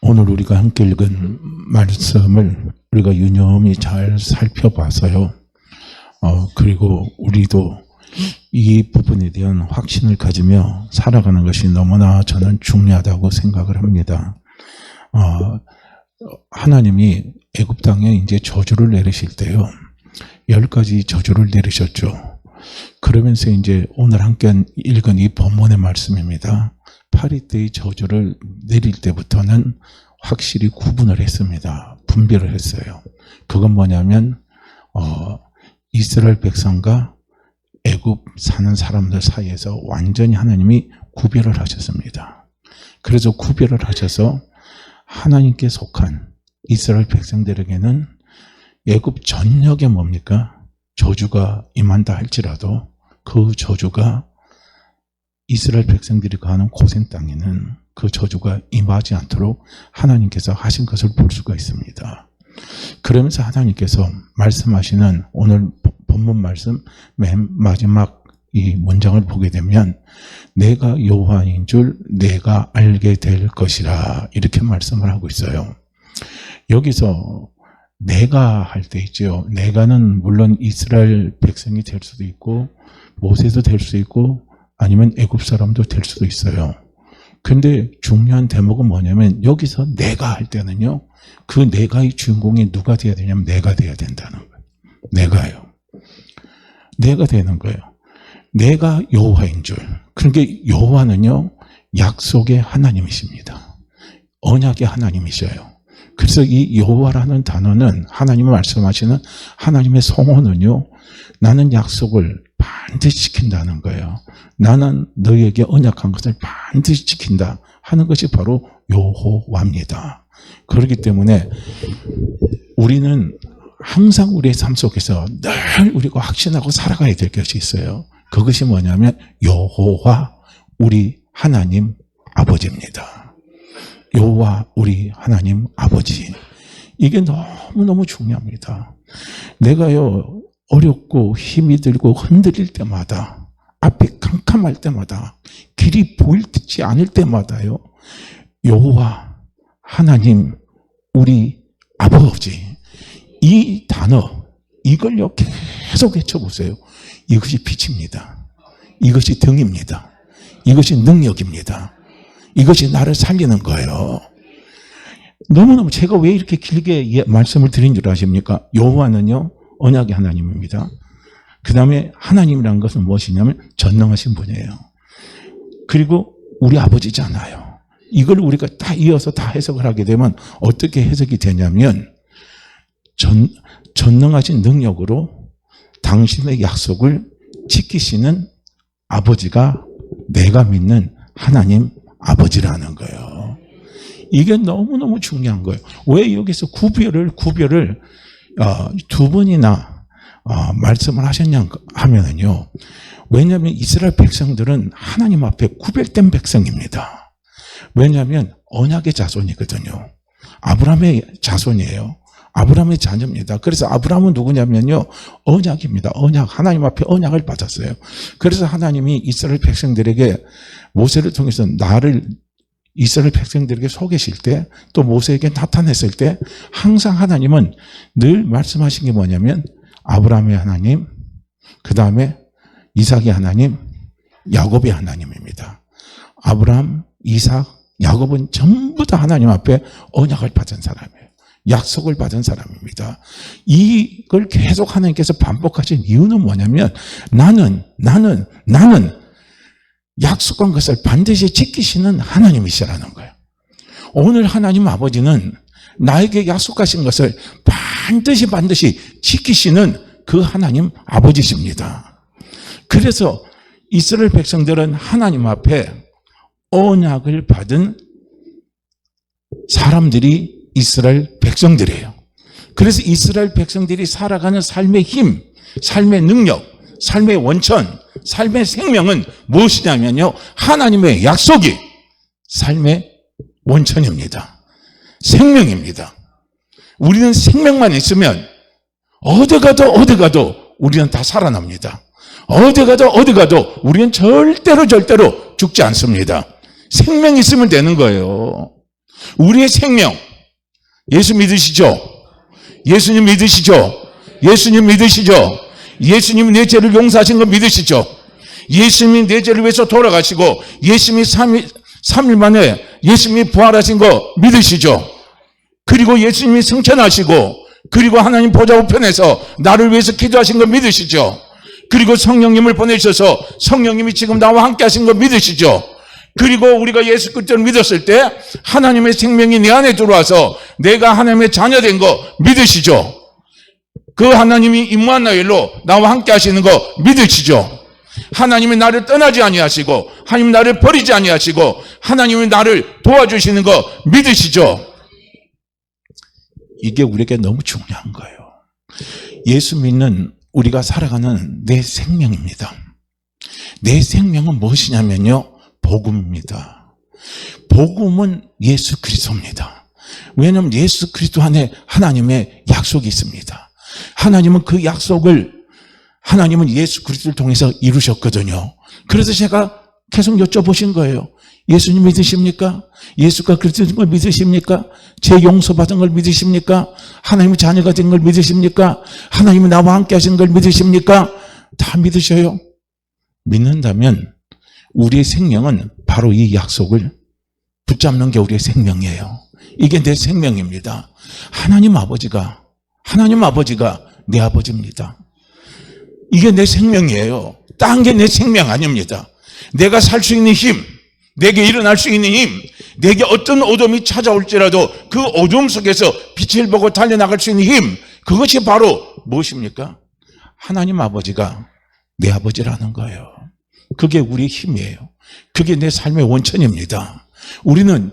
오늘 우리가 함께 읽은 말씀을 우리가 유념히 잘 살펴봐서요. 그리고 우리도 이 부분에 대한 확신을 가지며 살아가는 것이 너무나 저는 중요하다고 생각을 합니다. 하나님이 애굽 땅에 이제 저주를 내리실 때요, 10가지 저주를 내리셨죠. 그러면서 이제 오늘 함께 읽은 이 본문의 말씀입니다. 파리 때의 저주를 내릴 때부터는 확실히 구분을 했습니다. 분별을 했어요. 그건 뭐냐면 이스라엘 백성과 애굽 사는 사람들 사이에서 완전히 하나님이 구별을 하셨습니다. 그래서 구별을 하셔서 하나님께 속한 이스라엘 백성들에게는 애굽 전역에 뭡니까? 저주가 임한다 할지라도 그 저주가 이스라엘 백성들이 가는 고센 땅에는 그 저주가 임하지 않도록 하나님께서 하신 것을 볼 수가 있습니다. 그러면서 하나님께서 말씀하시는 오늘 본문 말씀 맨 마지막 이 문장을 보게 되면 내가 여호와인 줄 내가 알게 될 것이라 이렇게 말씀을 하고 있어요. 여기서 내가 할 때 있죠. 내가는 물론 이스라엘 백성이 될 수도 있고 모세도 될 수 있고 아니면 애굽 사람도 될 수도 있어요. 근데 중요한 대목은 뭐냐면 여기서 내가 할 때는요, 그 내가의 주인공이 누가 돼야 되냐면 내가 돼야 된다는 거예요. 내가요. 내가 되는 거예요. 내가 여호와인 줄. 그러니까 여호와는요, 약속의 하나님이십니다. 언약의 하나님이셔요. 그래서 이 여호와라는 단어는 하나님이 말씀하시는 하나님의 성호는요, 나는 약속을 반드시 지킨다는 거예요. 나는 너희에게 언약한 것을 반드시 지킨다 하는 것이 바로 여호와입니다. 그렇기 때문에 우리는 항상 우리의 삶 속에서 늘 우리가 확신하고 살아가야 될 것이 있어요. 그것이 뭐냐면 여호와 우리 하나님 아버지입니다. 여호와 우리 하나님 아버지. 이게 너무너무 중요합니다. 내가요, 어렵고 힘이 들고 흔들릴 때마다, 앞이 캄캄할 때마다, 길이 보이지 않을 때마다요, 여호와 하나님 우리 아버지, 이 단어, 이걸요 계속 외쳐보세요. 이것이 빛입니다. 이것이 등입니다. 이것이 능력입니다. 이것이 나를 살리는 거예요. 너무너무 제가 왜 이렇게 길게 말씀을 드린 줄 아십니까? 여호와는요, 언약의 하나님입니다. 그 다음에 하나님이라는 것은 무엇이냐면 전능하신 분이에요. 그리고 우리 아버지잖아요. 이걸 우리가 다 이어서 다 해석을 하게 되면 어떻게 해석이 되냐면 전능하신 능력으로 당신의 약속을 지키시는 아버지가 내가 믿는 하나님 아버지라는 거예요. 이게 너무너무 중요한 거예요. 왜 여기서 구별을 두 번이나 말씀을 하셨냐 하면은요, 왜냐하면 이스라엘 백성들은 하나님 앞에 구별된 백성입니다. 왜냐하면 언약의 자손이거든요. 아브라함의 자손이에요. 아브라함의 자녀입니다. 그래서 아브라함은 누구냐면요, 언약입니다. 언약, 하나님 앞에 언약을 받았어요. 그래서 하나님이 이스라엘 백성들에게 모세를 통해서 나를 이스라엘 백성들에게 속이실 때, 또 모세에게 나타냈을 때 항상 하나님은 늘 말씀하신 게 뭐냐면 아브라함의 하나님, 그 다음에 이삭의 하나님, 야곱의 하나님입니다. 아브라함, 이삭, 야곱은 전부 다 하나님 앞에 언약을 받은 사람이에요. 약속을 받은 사람입니다. 이걸 계속 하나님께서 반복하신 이유는 뭐냐면 나는 약속한 것을 반드시 지키시는 하나님이시라는 거예요. 오늘 하나님 아버지는 나에게 약속하신 것을 반드시 지키시는 그 하나님 아버지십니다. 그래서 이스라엘 백성들은 하나님 앞에 언약을 받은 사람들이 이스라엘 백성들이에요. 그래서 이스라엘 백성들이 살아가는 삶의 힘, 삶의 능력, 삶의 원천, 삶의 생명은 무엇이냐면요, 하나님의 약속이 삶의 원천입니다. 생명입니다. 우리는 생명만 있으면 어디 가도 우리는 다 살아납니다. 어디 가도 우리는 절대로 죽지 않습니다. 생명이 있으면 되는 거예요. 우리의 생명. 예수 믿으시죠? 예수님 믿으시죠? 예수님 믿으시죠? 예수님이 내 죄를 용서하신 거 믿으시죠? 예수님이 내 죄를 위해서 돌아가시고 예수님이 3일 만에 예수님이 부활하신 거 믿으시죠? 그리고 예수님이 승천하시고 그리고 하나님 보좌 우편에서 나를 위해서 기도하신 거 믿으시죠? 그리고 성령님을 보내셔서 성령님이 지금 나와 함께 하신 거 믿으시죠? 그리고 우리가 예수 그리스도를 믿었을 때 하나님의 생명이 내 안에 들어와서 내가 하나님의 자녀 된 거 믿으시죠? 그 하나님이 임마누엘로 나와 함께 하시는 거 믿으시죠? 하나님이 나를 떠나지 아니하시고 하나님 나를 버리지 아니하시고 하나님이 나를 도와주시는 거 믿으시죠? 이게 우리에게 너무 중요한 거예요. 예수 믿는 우리가 살아가는 내 생명입니다. 내 생명은 무엇이냐면요, 복음입니다. 복음은 예수 그리스도입니다. 왜냐하면 예수 그리스도 안에 하나님의 약속이 있습니다. 하나님은 그 약속을 하나님은 예수 그리스도를 통해서 이루셨거든요. 그래서 제가 계속 여쭤보신 거예요. 예수님 믿으십니까? 예수가 그리스도를 믿으십니까? 제 용서받은 걸 믿으십니까? 하나님의 자녀가 된 걸 믿으십니까? 하나님이 나와 함께 하신 걸 믿으십니까? 다 믿으셔요. 믿는다면 우리의 생명은 바로 이 약속을 붙잡는 게 우리의 생명이에요. 이게 내 생명입니다. 하나님 아버지가 내 아버지입니다. 이게 내 생명이에요. 딴 게 내 생명 아닙니다. 내가 살 수 있는 힘, 내게 일어날 수 있는 힘, 내게 어떤 어둠이 찾아올지라도 그 어둠 속에서 빛을 보고 달려나갈 수 있는 힘, 그것이 바로 무엇입니까? 하나님 아버지가 내 아버지라는 거예요. 그게 우리의 힘이에요. 그게 내 삶의 원천입니다. 우리는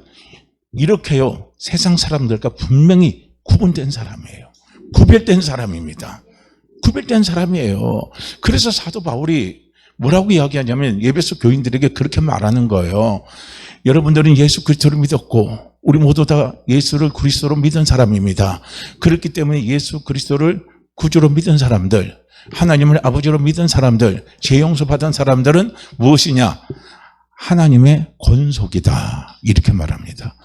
이렇게요, 세상 사람들과 분명히 구분된 사람이에요. 구별된 사람입니다. 구별된 사람이에요. 그래서 사도 바울이 뭐라고 이야기하냐면 에베소 교인들에게 그렇게 말하는 거예요. 여러분들은 예수 그리스도를 믿었고 우리 모두 다 예수를 그리스도로 믿은 사람입니다. 그렇기 때문에 예수 그리스도를 구주로 믿은 사람들, 하나님을 아버지로 믿은 사람들, 죄 용서 받은 사람들은 무엇이냐? 하나님의 권속이다. 이렇게 말합니다.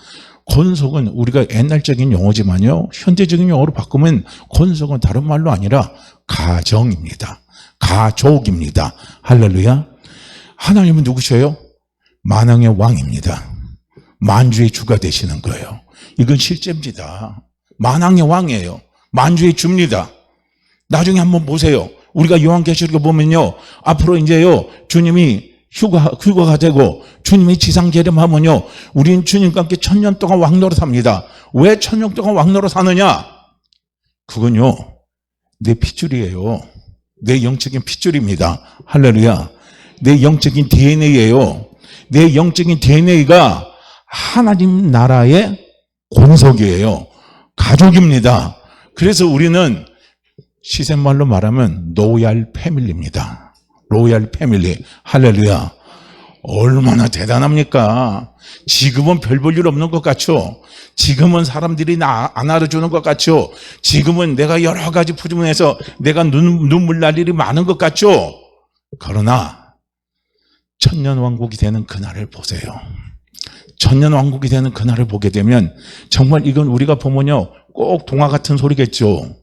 권속은 우리가 옛날적인 용어지만요, 현대적인 용어로 바꾸면 권속은 다른 말로 아니라 가정입니다. 가족입니다. 할렐루야. 하나님은 누구셔요? 만왕의 왕입니다. 만주의 주가 되시는 거예요. 이건 실제입니다. 만왕의 왕이에요. 만주의 주입니다. 나중에 한번 보세요. 우리가 요한계시록에 보면요, 앞으로 이제요, 주님이 휴가가 되고 주님이 지상 재림하면요, 우린 주님과 함께 1000년 동안 왕노릇 합니다. 왜 1000년 동안 왕노릇 하느냐? 그건요, 내 핏줄이에요. 내 영적인 핏줄입니다. 할렐루야. 내 영적인 DNA예요. 내 영적인 DNA가 하나님 나라의 권속이에요. 가족입니다. 그래서 우리는 시샘말로 말하면 로얄 패밀리입니다. 로얄 패밀리. 할렐루야. 얼마나 대단합니까? 지금은 별 볼 일 없는 것 같죠? 지금은 사람들이 나 안 알아주는 것 같죠? 지금은 내가 여러 가지 부분에서 내가 눈물 날 일이 많은 것 같죠? 그러나 천년왕국이 되는 그날을 보세요. 천년왕국이 되는 그날을 보게 되면 정말 이건 우리가 보면요, 꼭 동화 같은 소리겠죠?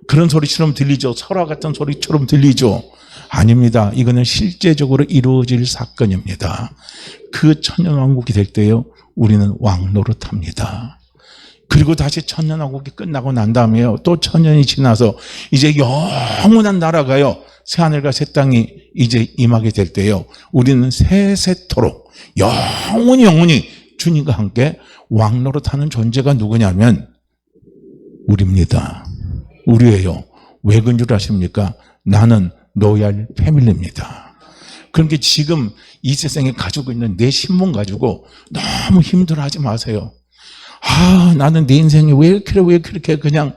그런 소리처럼 들리죠? 설화 같은 소리처럼 들리죠? 아닙니다. 이거는 실제적으로 이루어질 사건입니다. 그 천년왕국이 될 때요, 우리는 왕노릇합니다. 그리고 다시 천년왕국이 끝나고 난 다음에요, 또 1000년이 지나서 이제 영원한 나라가요, 새하늘과 새 땅이 이제 임하게 될 때요, 우리는 세세토록 영원히 주님과 함께 왕노릇하는 존재가 누구냐면 우리입니다. 우리예요. 왜 그런 줄 아십니까? 나는 로얄 패밀리입니다. 그러니까 지금 이 세상에 가지고 있는 내 신분 가지고 너무 힘들어하지 마세요. 아, 나는 내 인생이 왜 그렇게 그냥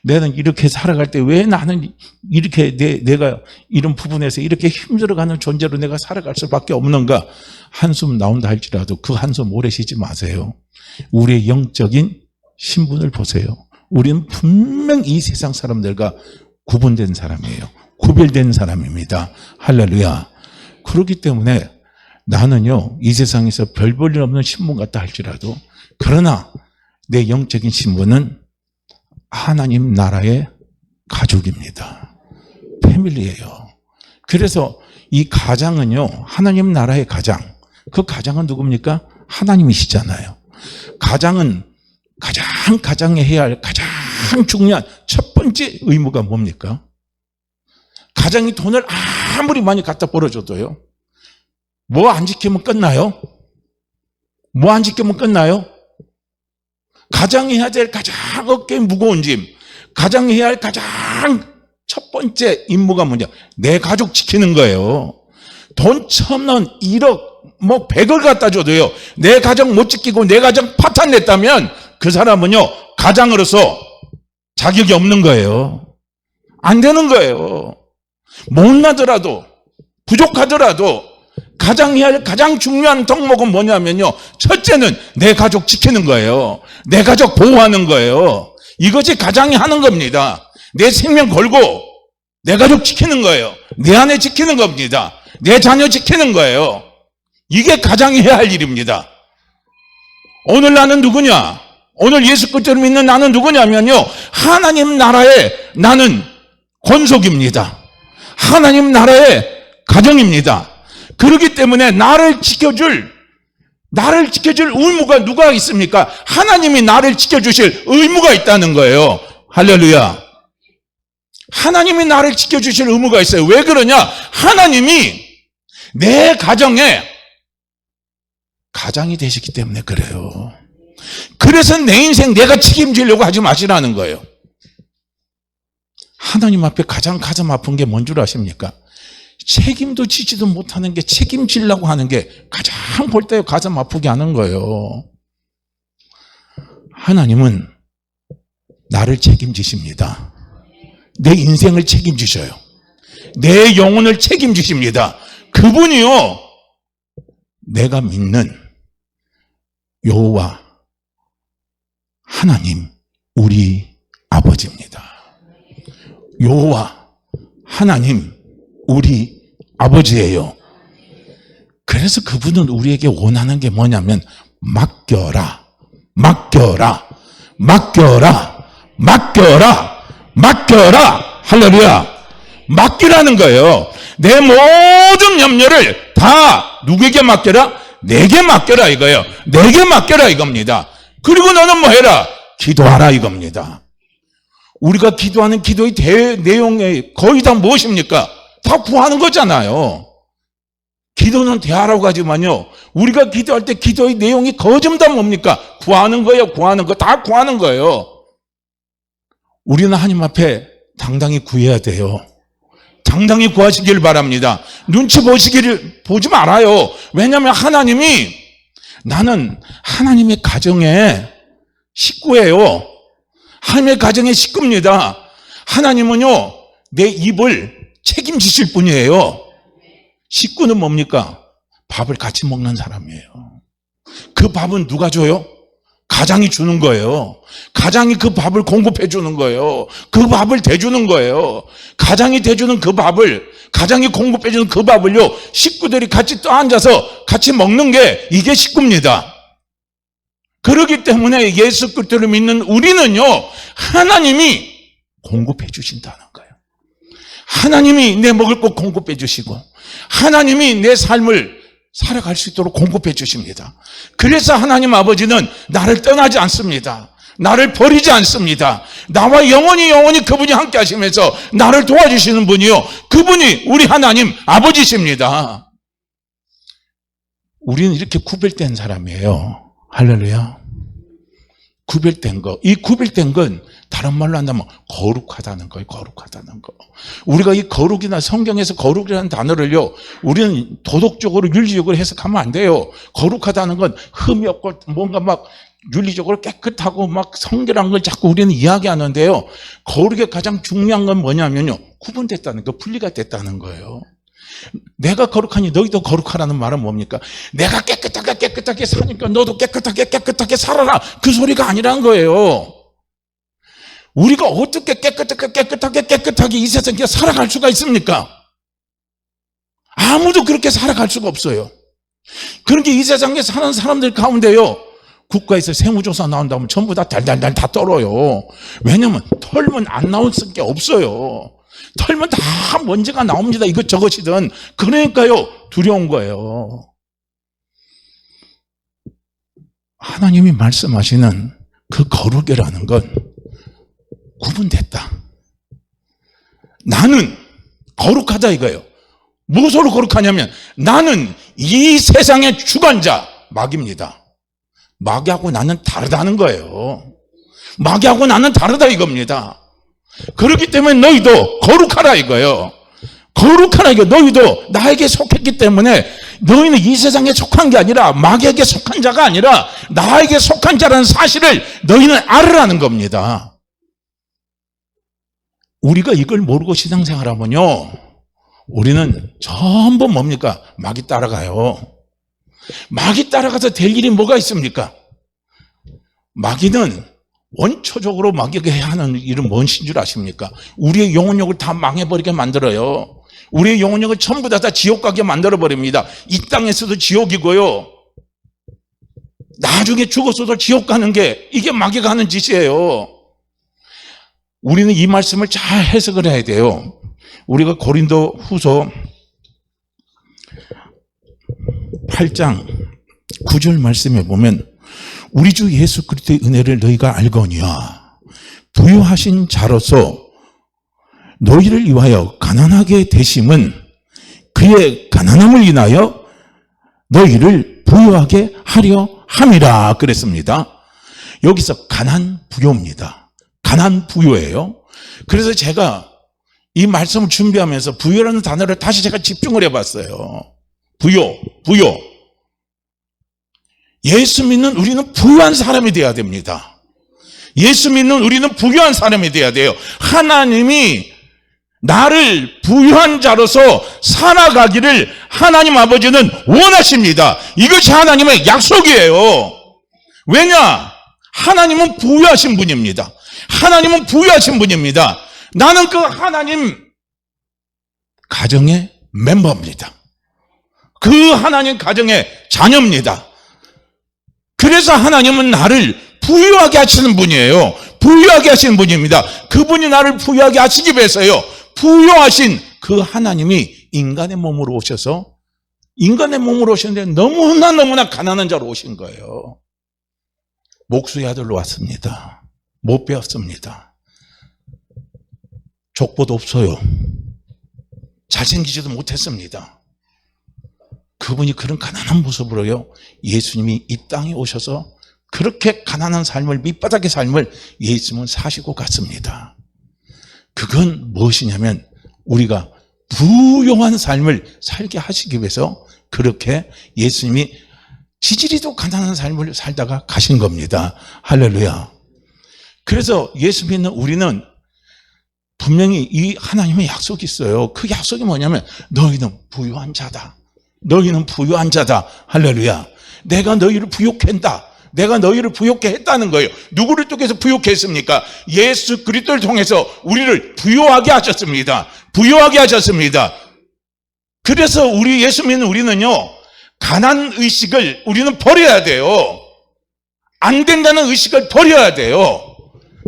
나는 이렇게 살아갈 때 왜 나는 이렇게 내가 이런 부분에서 이렇게 힘들어가는 존재로 내가 살아갈 수밖에 없는가? 한숨 나온다 할지라도 그 한숨 오래 쉬지 마세요. 우리의 영적인 신분을 보세요. 우리는 분명 이 세상 사람들과 구분된 사람이에요. 구별된 사람입니다. 할렐루야. 그렇기 때문에 나는요, 이 세상에서 별 볼 일 없는 신분 같다 할지라도, 그러나 내 영적인 신분은 하나님 나라의 가족입니다. 패밀리예요. 그래서 이 가장은요, 하나님 나라의 가장. 그 가장은 누굽니까? 하나님이시잖아요. 가장은 가장에 해야 할 가장 중요한 첫 번째 의무가 뭡니까? 가장이 돈을 아무리 많이 갖다 벌어줘도요, 뭐 안 지키면 끝나요? 뭐 안 지키면 끝나요? 가장이 해야 될 가장 어깨에 무거운 짐, 가장이 해야 할 가장 첫 번째 임무가 뭐냐? 내 가족 지키는 거예요. 돈 1,000원, 1억, 뭐 100을 갖다 줘도요, 내 가정 못 지키고 내 가정 파탄 냈다면 그 사람은요, 가장으로서 자격이 없는 거예요. 안 되는 거예요. 못나더라도, 부족하더라도 가장 해야 할 가장 중요한 덕목은 뭐냐면요, 첫째는 내 가족 지키는 거예요. 내 가족 보호하는 거예요. 이것이 가장이 하는 겁니다. 내 생명 걸고 내 가족 지키는 거예요. 내 아내 지키는 겁니다. 내 자녀 지키는 거예요. 이게 가장이 해야 할 일입니다. 오늘 나는 누구냐? 오늘 예수 그리스도를 믿는 나는 누구냐면요, 하나님 나라의 나는 권속입니다. 하나님 나라의 가정입니다. 그렇기 때문에 나를 지켜줄 의무가 누가 있습니까? 하나님이 나를 지켜주실 의무가 있다는 거예요. 할렐루야. 하나님이 나를 지켜주실 의무가 있어요. 왜 그러냐? 하나님이 내 가정에 가장이 되시기 때문에 그래요. 그래서 내 인생 내가 책임지려고 하지 마시라는 거예요. 하나님 앞에 가장 가슴 아픈 게 뭔 줄 아십니까? 책임도 지지도 못하는 게 책임지려고 하는 게 가장 볼 때 가슴 아프게 하는 거예요. 하나님은 나를 책임지십니다. 내 인생을 책임지셔요. 내 영혼을 책임지십니다. 그분이요, 내가 믿는 여호와 하나님 우리 아버지입니다. 여호와 하나님 우리 아버지예요. 그래서 그분은 우리에게 원하는 게 뭐냐면 맡겨라, 맡겨라, 맡겨라, 맡겨라, 맡겨라. 할렐루야. 맡기라는 거예요. 내 모든 염려를 다 누구에게 맡겨라? 내게 맡겨라 이거예요. 내게 맡겨라 이겁니다. 그리고 너는 뭐 해라? 기도하라 이겁니다. 우리가 기도하는 기도의 내용이 거의 다 무엇입니까? 다 구하는 거잖아요. 기도는 대하라고 하지만요, 우리가 기도할 때 기도의 내용이 거의 다 뭡니까? 구하는 거예요. 구하는 거. 다 구하는 거예요. 우리는 하나님 앞에 당당히 구해야 돼요. 당당히 구하시길 바랍니다. 눈치 보지 말아요. 왜냐하면 하나님이, 나는 하나님의 가정의 식구예요. 하나님의 가정의 식구입니다. 하나님은요, 내 입을 책임지실 분이에요. 식구는 뭡니까? 밥을 같이 먹는 사람이에요. 그 밥은 누가 줘요? 가장이 주는 거예요. 가장이 그 밥을 공급해 주는 거예요. 그 밥을 대주는 거예요. 가장이 대주는 그 밥을, 가장이 공급해 주는 그 밥을요, 식구들이 같이 떠앉아서 같이 먹는 게 이게 식구입니다. 그렇기 때문에 예수 그리스도를 믿는 우리는요, 하나님이 공급해 주신다는 거예요. 하나님이 내 먹을 것 공급해 주시고, 하나님이 내 삶을 살아갈 수 있도록 공급해 주십니다. 그래서 하나님 아버지는 나를 떠나지 않습니다. 나를 버리지 않습니다. 나와 영원히 그분이 함께 하시면서 나를 도와주시는 분이요, 그분이 우리 하나님 아버지십니다. 우리는 이렇게 구별된 사람이에요. 할렐루야. 구별된 거. 이 구별된 건 다른 말로 한다면 거룩하다는 거예요. 거룩하다는 거. 우리가 이 거룩이나 성경에서 거룩이라는 단어를요, 우리는 도덕적으로 윤리적으로 해석하면 안 돼요. 거룩하다는 건 흠이 없고 뭔가 막 윤리적으로 깨끗하고 막 성결한 걸 자꾸 우리는 이야기하는데요, 거룩의 가장 중요한 건 뭐냐면요, 구분됐다는 거, 분리가 됐다는 거예요. 내가 거룩하니 너희도 거룩하라는 말은 뭡니까? 내가 깨끗하게 사니까 너도 깨끗하게 살아라, 그 소리가 아니란 거예요. 우리가 어떻게 깨끗하게 이 세상에 살아갈 수가 있습니까? 아무도 그렇게 살아갈 수가 없어요. 그런데 이 세상에 사는 사람들 가운데요, 국가에서 세무조사 나온다면 전부 다 달달달 다 떨어요. 왜냐면 털면 안 나올 게 없어요. 털면 다 먼지가 나옵니다. 이것저것이든. 그러니까요, 두려운 거예요. 하나님이 말씀하시는 그 거룩이라는 건 구분됐다. 나는 거룩하다 이거예요. 무엇으로 거룩하냐면 나는 이 세상의 주관자, 마귀입니다. 마귀하고 나는 다르다는 거예요. 마귀하고 나는 다르다 이겁니다. 그렇기 때문에 너희도 거룩하라 이거예요. 거룩하라 이거. 너희도 나에게 속했기 때문에 너희는 이 세상에 속한 게 아니라 마귀에게 속한 자가 아니라 나에게 속한 자라는 사실을 너희는 알으라는 겁니다. 우리가 이걸 모르고 신앙생활하면요, 우리는 전부 뭡니까? 마귀 따라가요. 마귀 따라가서 될 일이 뭐가 있습니까? 마귀는 원초적으로 마귀에게 하는 일은 무엇인 줄 아십니까? 우리의 영혼력을 다 망해버리게 만들어요. 우리의 영혼력을 전부 다 지옥 가게 만들어버립니다. 이 땅에서도 지옥이고요, 나중에 죽어서도 지옥 가는 게 이게 마귀가 하는 짓이에요. 우리는 이 말씀을 잘 해석을 해야 돼요. 우리가 고린도 후서 8장 9절 말씀에 보면 우리 주 예수 그리스도의 은혜를 너희가 알거니와 부유하신 자로서 너희를 위하여 가난하게 되심은 그의 가난함을 인하여 너희를 부유하게 하려 함이라 그랬습니다. 여기서 가난 부요입니다. 가난 부요예요. 그래서 제가 이 말씀을 준비하면서 부요라는 단어를 다시 제가 집중을 해봤어요. 부요. 예수 믿는 우리는 부유한 사람이 돼야 됩니다. 예수 믿는 우리는 부유한 사람이 돼야 돼요. 하나님이 나를 부유한 자로서 살아가기를 하나님 아버지는 원하십니다. 이것이 하나님의 약속이에요. 왜냐? 하나님은 부유하신 분입니다. 하나님은 부유하신 분입니다. 나는 그 하나님 가정의 멤버입니다. 그 하나님 가정의 자녀입니다. 그래서 하나님은 나를 부유하게 하시는 분이에요. 부유하게 하시는 분입니다. 그분이 나를 부유하게 하시기 위해서요, 부유하신 그 하나님이 인간의 몸으로 오셨는데 너무나 가난한 자로 오신 거예요. 목수의 아들로 왔습니다. 못 배웠습니다. 족보도 없어요. 잘생기지도 못했습니다. 그분이 그런 가난한 모습으로요, 예수님이 이 땅에 오셔서 그렇게 가난한 삶을, 밑바닥의 삶을 예수님은 사시고 갔습니다. 그건 무엇이냐면 우리가 부유한 삶을 살게 하시기 위해서 그렇게 예수님이 지지리도 가난한 삶을 살다가 가신 겁니다. 할렐루야. 그래서 예수 믿는 우리는 분명히 이 하나님의 약속이 있어요. 그 약속이 뭐냐면 너희는 부유한 자다. 너희는 부유한 자다. 할렐루야. 내가 너희를 부욕해 한다. 내가 너희를 부욕해 했다는 거예요. 누구를 통해서 부욕해 했습니까? 예수 그리스도를 통해서 우리를 부유하게 하셨습니다. 부유하게 하셨습니다. 그래서 우리 예수 믿는 우리는요, 가난 의식을 우리는 버려야 돼요. 안 된다는 의식을 버려야 돼요.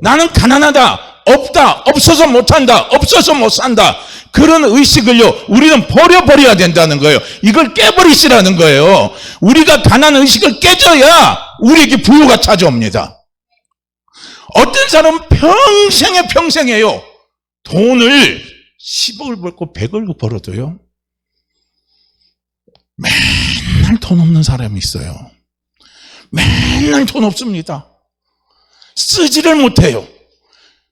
나는 가난하다, 없다, 없어서 못한다, 없어서 못 산다, 그런 의식을요 우리는 버려버려야 된다는 거예요. 이걸 깨버리시라는 거예요. 우리가 가난 의식을 깨져야 우리에게 부유가 찾아옵니다. 어떤 사람은 평생에요, 돈을 10억을 벌고 100억을 벌어도요 맨날 돈 없는 사람이 있어요. 맨날 돈 없습니다. 쓰지를 못해요.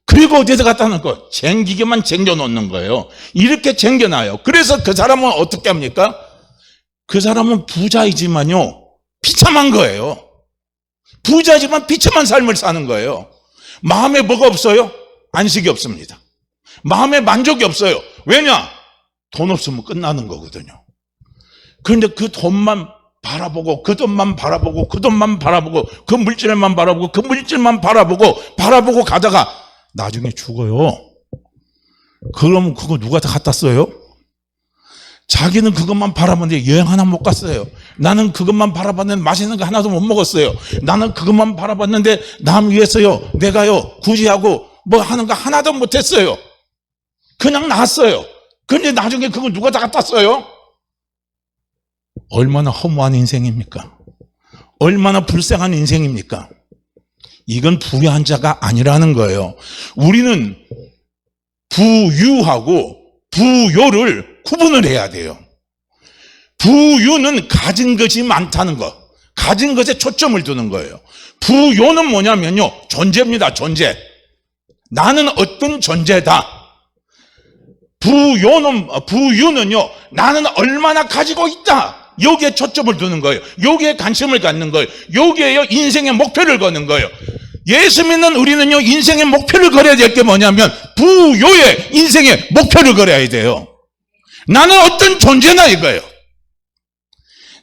그리고 어디서 갖다 놓고 쟁기게만 쟁겨놓는 거예요. 이렇게 쟁겨놔요. 그래서 그 사람은 어떻게 합니까? 그 사람은 부자이지만요 비참한 거예요. 부자지만 비참한 삶을 사는 거예요. 마음에 뭐가 없어요? 안식이 없습니다. 마음에 만족이 없어요. 왜냐? 돈 없으면 끝나는 거거든요. 그런데 그 돈만 바라보고 그 돈만 바라보고 그 돈만 바라보고 그 물질만 바라보고 그 물질만 바라보고 가다가 나중에 죽어요. 그러면 그거 누가 다 갖다 써요? 자기는 그것만 바라봤는데 여행 하나 못 갔어요. 나는 그것만 바라봤는데 맛있는 거 하나도 못 먹었어요. 나는 그것만 바라봤는데 남 위해서요, 내가요, 구제하고 뭐 하는 거 하나도 못했어요. 그냥 나왔어요. 근데 나중에 그거 누가 다 갖다 써요? 얼마나 허무한 인생입니까? 얼마나 불쌍한 인생입니까? 이건 부유한 자가 아니라는 거예요. 우리는 부유하고 부요를 구분을 해야 돼요. 부유는 가진 것이 많다는 것, 가진 것에 초점을 두는 거예요. 부요는 뭐냐면요, 존재입니다. 존재. 나는 어떤 존재다. 부유는요, 나는 얼마나 가지고 있다. 여기에 초점을 두는 거예요. 여기에 관심을 갖는 거예요. 여기에요, 인생의 목표를 거는 거예요. 예수 믿는 우리는요, 인생의 목표를 걸어야 될 게 뭐냐면 부요의 인생의 목표를 걸어야 돼요. 나는 어떤 존재나 이거예요.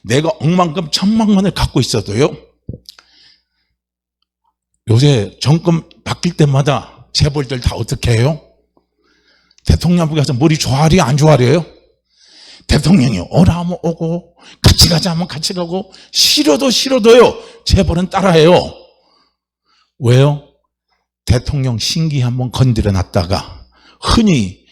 내가 억만금 천만원을 갖고 있어도요, 요새 정권 바뀔 때마다 재벌들 다 어떻게 해요? 대통령 가서 머리 좋아하리 안 좋아하래요? 대통령이 오라 하면 오고 같이 가자 하면 같이 가고 싫어도요 재벌은 따라해요. 왜요? 대통령 신기 한번 건드려 놨다가 흔히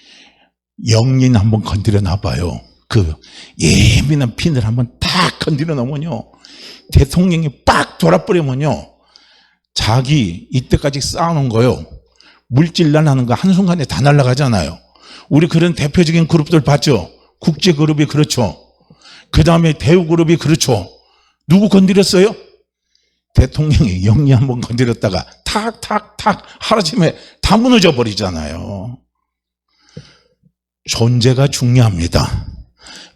영린 한번 건드려 놔봐요. 그 예민한 핀을 한번 딱 건드려 놓으면요, 대통령이 빡 돌아버리면요, 자기 이때까지 쌓아놓은 거요, 물질날 하는 거 한순간에 다 날아가잖아요. 우리 그런 대표적인 그룹들 봤죠? 국제그룹이 그렇죠. 그 다음에 대우그룹이 그렇죠. 누구 건드렸어요? 대통령이 영리 한번 건드렸다가 탁탁탁 하루아침에 다 무너져 버리잖아요. 존재가 중요합니다.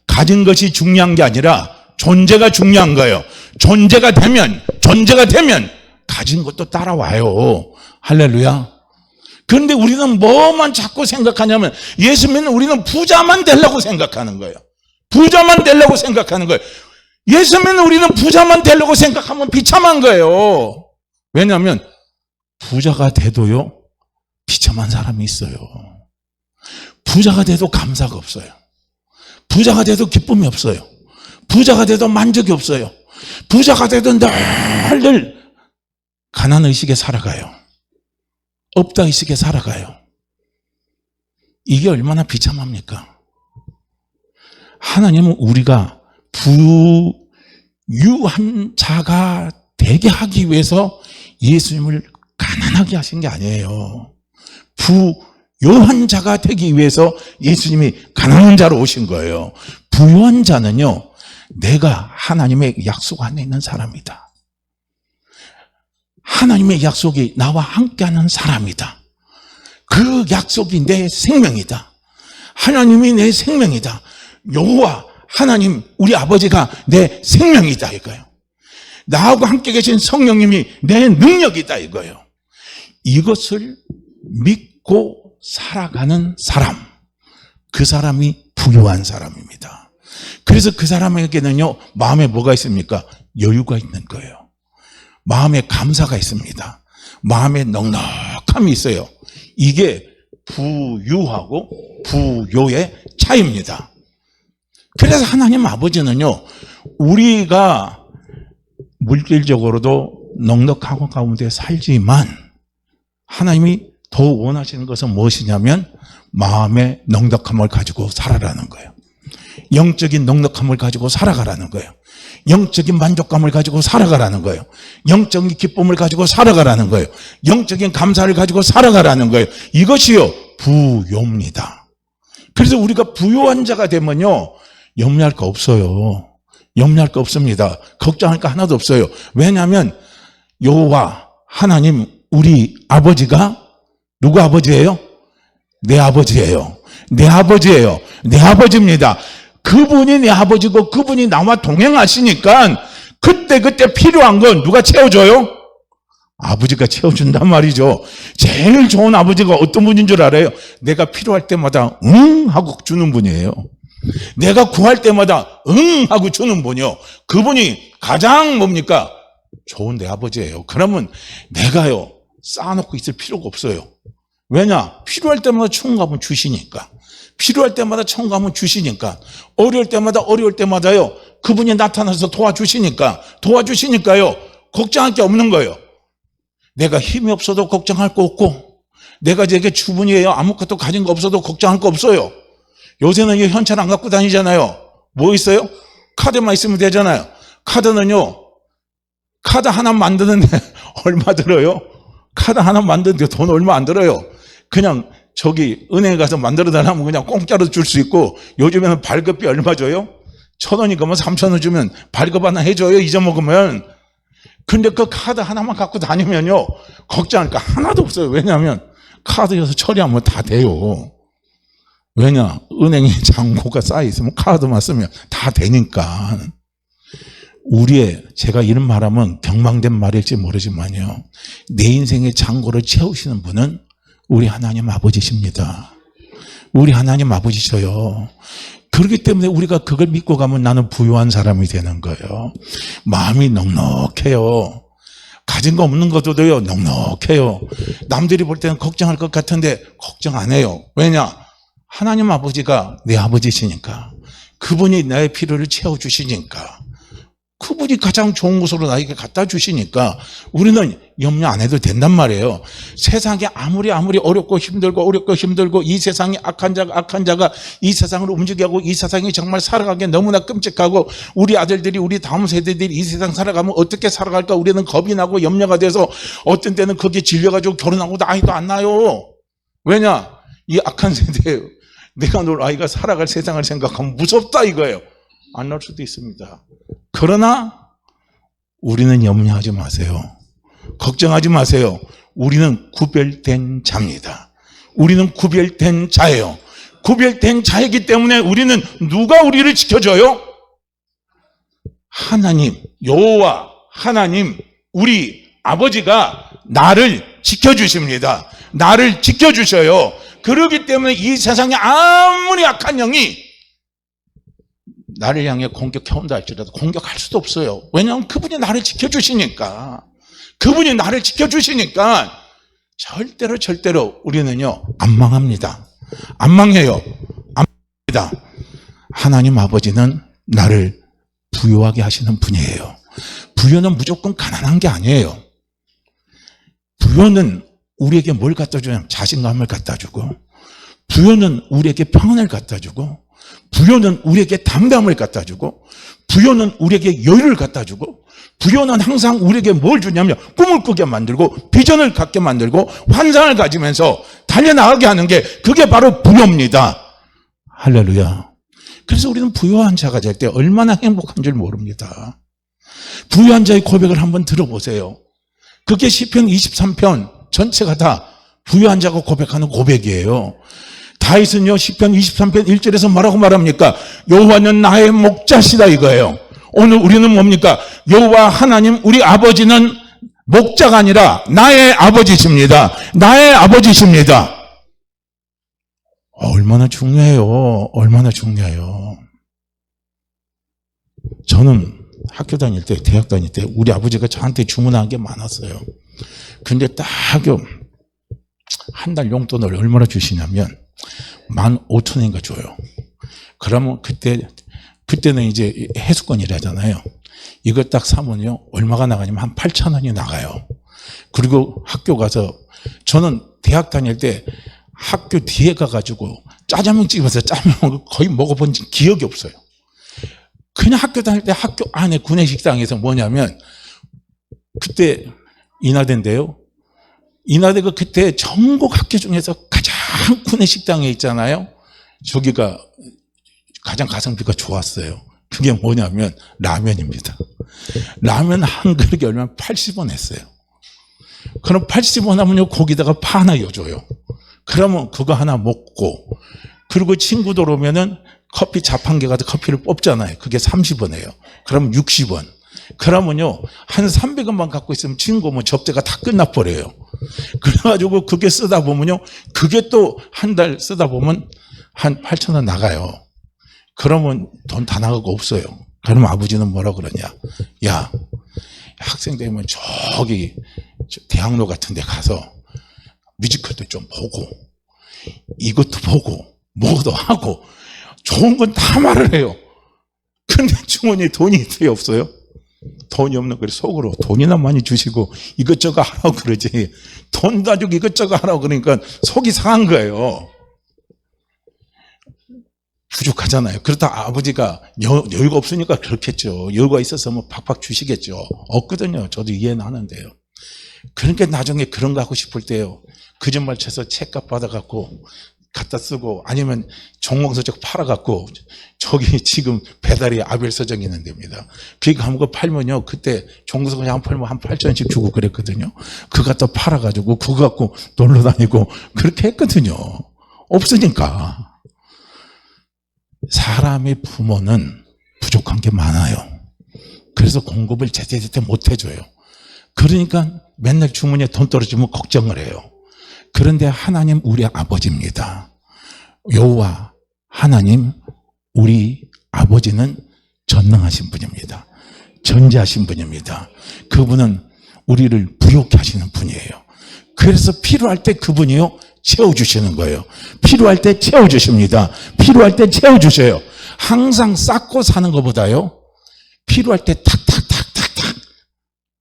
가진 것이 중요한 게 아니라 존재가 중요한 거예요. 존재가 되면 가진 것도 따라와요. 할렐루야. 그런데 우리는 뭐만 자꾸 생각하냐면, 예수 믿는 우리는 부자만 되려고 생각하는 거예요. 부자만 되려고 생각하는 거예요. 예수 믿는 우리는 부자만 되려고 생각하면 비참한 거예요. 왜냐하면 부자가 돼도요, 비참한 사람이 있어요. 부자가 돼도 감사가 없어요. 부자가 돼도 기쁨이 없어요. 부자가 돼도 만족이 없어요. 부자가 돼도 늘 가난의식에 살아가요. 없다 의식에 살아가요. 이게 얼마나 비참합니까? 하나님은 우리가 부유한 자가 되게 하기 위해서 예수님을 가난하게 하신 게 아니에요. 부유한 자가 되기 위해서 예수님이 가난한 자로 오신 거예요. 부유한 자는요, 내가 하나님의 약속 안에 있는 사람이다. 하나님의 약속이 나와 함께하는 사람이다. 그 약속이 내 생명이다. 하나님이 내 생명이다. 여호와 하나님 우리 아버지가 내 생명이다 이거예요. 나하고 함께 계신 성령님이 내 능력이다 이거예요. 이것을 믿고 살아가는 사람, 그 사람이 부유한 사람입니다. 그래서 그 사람에게는요, 마음에 뭐가 있습니까? 여유가 있는 거예요. 마음에 감사가 있습니다. 마음에 넉넉함이 있어요. 이게 부유하고 부요의 차이입니다. 그래서 하나님 아버지는요, 우리가 물질적으로도 넉넉하고 가운데 살지만 하나님이 더 원하시는 것은 무엇이냐면 마음의 넉넉함을 가지고 살아라는 거예요. 영적인 넉넉함을 가지고 살아가라는 거예요. 영적인 만족감을 가지고 살아가라는 거예요. 영적인 기쁨을 가지고 살아가라는 거예요. 영적인 감사를 가지고 살아가라는 거예요. 이것이요, 부요입니다. 그래서 우리가 부요한 자가 되면요, 염려할 거 없어요. 염려할 거 없습니다. 걱정할 거 하나도 없어요. 왜냐하면 여호와 하나님 우리 아버지가 누구 아버지예요? 내 아버지예요. 내 아버지예요. 내 아버지입니다. 그분이 내 아버지고 그분이 나와 동행하시니까 그때 필요한 건 누가 채워줘요? 아버지가 채워준단 말이죠. 제일 좋은 아버지가 어떤 분인 줄 알아요? 내가 필요할 때마다 응 하고 주는 분이에요. 내가 구할 때마다 응 하고 주는 분이요. 그분이 가장 뭡니까? 좋은 내 아버지예요. 그러면 내가요 쌓아놓고 있을 필요가 없어요. 왜냐? 필요할 때마다 충분하면 주시니까. 필요할 때마다 청구하면 주시니까, 어려울 때마다요, 그분이 나타나서 도와주시니까요, 걱정할 게 없는 거예요. 내가 힘이 없어도 걱정할 거 없고, 내가 제게 주분이에요. 아무것도 가진 거 없어도 걱정할 거 없어요. 요새는 이 현찰 안 갖고 다니잖아요. 뭐 있어요? 카드만 있으면 되잖아요. 카드는요, 카드 하나 만드는데 얼마 들어요? 카드 하나 만드는데 돈 얼마 안 들어요. 그냥 저기 은행에 가서 만들어 달라면 그냥 공짜로 줄 수 있고, 요즘에는 발급비 얼마 줘요? 1,000원인가 뭐 3,000원 주면 발급 하나 해줘요, 잊어먹으면. 근데 그 카드 하나만 갖고 다니면요, 걱정할 거 하나도 없어요. 왜냐하면 카드에서 처리하면 다 돼요. 왜냐? 은행에 잔고가 쌓여있으면 카드만 쓰면 다 되니까. 제가 이런 말하면 경망된 말일지 모르지만요, 내 인생의 잔고를 채우시는 분은 우리 하나님 아버지십니다. 우리 하나님 아버지셔요. 그렇기 때문에 우리가 그걸 믿고 가면 나는 부유한 사람이 되는 거예요. 마음이 넉넉해요. 가진 거 없는 것도요, 넉넉해요. 남들이 볼 때는 걱정할 것 같은데 걱정 안 해요. 왜냐? 하나님 아버지가 내 아버지시니까, 그분이 나의 필요를 채워주시니까, 그분이 가장 좋은 곳으로 나에게 갖다 주시니까 우리는 염려 안 해도 된단 말이에요. 세상에 아무리 어렵고 힘들고 이 세상에 악한 자가 이 세상을 움직이게 하고, 이 세상이 정말 살아가기 너무나 끔찍하고, 우리 아들들이, 우리 다음 세대들이 이 세상 살아가면 어떻게 살아갈까 우리는 겁이 나고 염려가 돼서 어떤 때는 그게 질려가지고 결혼하고도 아이도 안 나요. 왜냐? 이 악한 세대에 내가 놀 아이가 살아갈 세상을 생각하면 무섭다 이거예요. 안 날 수도 있습니다. 그러나 우리는 염려하지 마세요. 걱정하지 마세요. 우리는 구별된 자입니다. 우리는 구별된 자예요. 구별된 자이기 때문에 우리는, 누가 우리를 지켜줘요? 하나님, 여호와 하나님, 우리 아버지가 나를 지켜주십니다. 나를 지켜주셔요. 그렇기 때문에 이 세상에 아무리 악한 영이 나를 향해 공격해온다 할지라도 공격할 수도 없어요. 왜냐하면 그분이 나를 지켜주시니까. 그분이 나를 지켜주시니까 절대로 우리는요, 안 망합니다. 안 망해요. 안 망합니다. 하나님 아버지는 나를 부유하게 하시는 분이에요. 부유는 무조건 가난한 게 아니에요. 부유는 우리에게 뭘 갖다 주냐면 자신감을 갖다 주고, 부유는 우리에게 평안을 갖다 주고, 부유는 우리에게 담대함을 갖다 주고, 부유는 우리에게 여유를 갖다 주고, 부유는 항상 우리에게 뭘 주냐면 꿈을 꾸게 만들고, 비전을 갖게 만들고, 환상을 가지면서 달려나가게 하는 게, 그게 바로 부유입니다. 할렐루야. 그래서 우리는 부유한 자가 될 때 얼마나 행복한 줄 모릅니다. 부유한 자의 고백을 한번 들어보세요. 그게 시편 23편 전체가 다 부유한 자가 고백하는 고백이에요. 다윗은요, 시편 23편 1절에서 뭐라고 말합니까? 여호와는 나의 목자시다 이거예요. 오늘 우리는 뭡니까? 여호와 하나님, 우리 아버지는 목자가 아니라 나의 아버지십니다. 나의 아버지십니다. 얼마나 중요해요. 얼마나 중요해요. 저는 학교 다닐 때, 대학 다닐 때 우리 아버지가 저한테 주문한 게 많았어요. 근데 딱 한 달 용돈을 얼마나 주시냐면 15,000원인가 줘요. 그러면 그때는 이제 해수권이라잖아요. 이거 딱 사면요, 얼마가 나가냐면 한 8,000원이 나가요. 그리고 학교 가서, 저는 대학 다닐 때 학교 뒤에 가가지고 짜장면 집에서 짜장면을 거의 먹어본 기억이 없어요. 그냥 학교 다닐 때 학교 안에 구내식당에서 뭐냐면, 그때 인하대인데요, 인하대가 그때 전국 학교 중에서 가장 구내식당에 있잖아요. 저기가 가장 가성비가 좋았어요. 그게 뭐냐면 라면입니다. 라면 한 그릇이 얼마나 80원 했어요. 그럼 80원 하면요, 거기다가 파 하나 여줘요. 그러면 그거 하나 먹고, 그리고 친구들 오면은 커피 자판기 가서 커피를 뽑잖아요. 그게 30원이에요. 그럼 60원. 그러면요, 한 300원만 갖고 있으면 친구 오면 접대가 다 끝나버려요. 그래가지고 그게 쓰다 보면요, 그게 또 한 달 쓰다 보면 한 8,000원 나가요. 그러면 돈 다 나가고 없어요. 그러면 아버지는 뭐라 그러냐? 야, 학생 되면 저기 대학로 같은 데 가서 뮤지컬도 좀 보고, 이것도 보고, 뭐도 하고 좋은 건 다 말을 해요. 근데 주머니에 돈이 있어요, 없어요? 돈이 없는 거리 속으로 돈이나 많이 주시고 이것저것 하라고 그러지. 돈 가지고 이것저것 하라고 그러니까 속이 상한 거예요. 부족하잖아요. 그렇다 아버지가 여유가 없으니까 그렇겠죠. 여유가 있어서 뭐 팍팍 주시겠죠. 없거든요. 저도 이해는 하는데요. 그러니까 나중에 그런 거 하고 싶을 때요. 거짓말 쳐서 책값 받아갖고 갖다 쓰고 아니면 종목서적 팔아갖고 저기 지금 배달이 아벨서적이 있는 데입니다. 그러니까 한거 팔면요. 그때 종목서 그냥 한 팔면 한 8,000원씩 주고 그랬거든요. 그거 갖다 팔아가지고 그거 갖고 놀러 다니고 그렇게 했거든요. 없으니까. 사람의 부모는 부족한 게 많아요. 그래서 공급을 제때제때 못 해줘요. 그러니까 맨날 주머니에 돈 떨어지면 걱정을 해요. 그런데 하나님 우리 아버지입니다. 여호와 하나님 우리 아버지는 전능하신 분입니다. 전지하신 분입니다. 그분은 우리를 부욕케 하시는 분이에요. 그래서 필요할 때 그분이요 채워주시는 거예요. 필요할 때 채워주십니다. 필요할 때 채워주셔요. 항상 쌓고 사는 것보다요 필요할 때 탁탁탁탁탁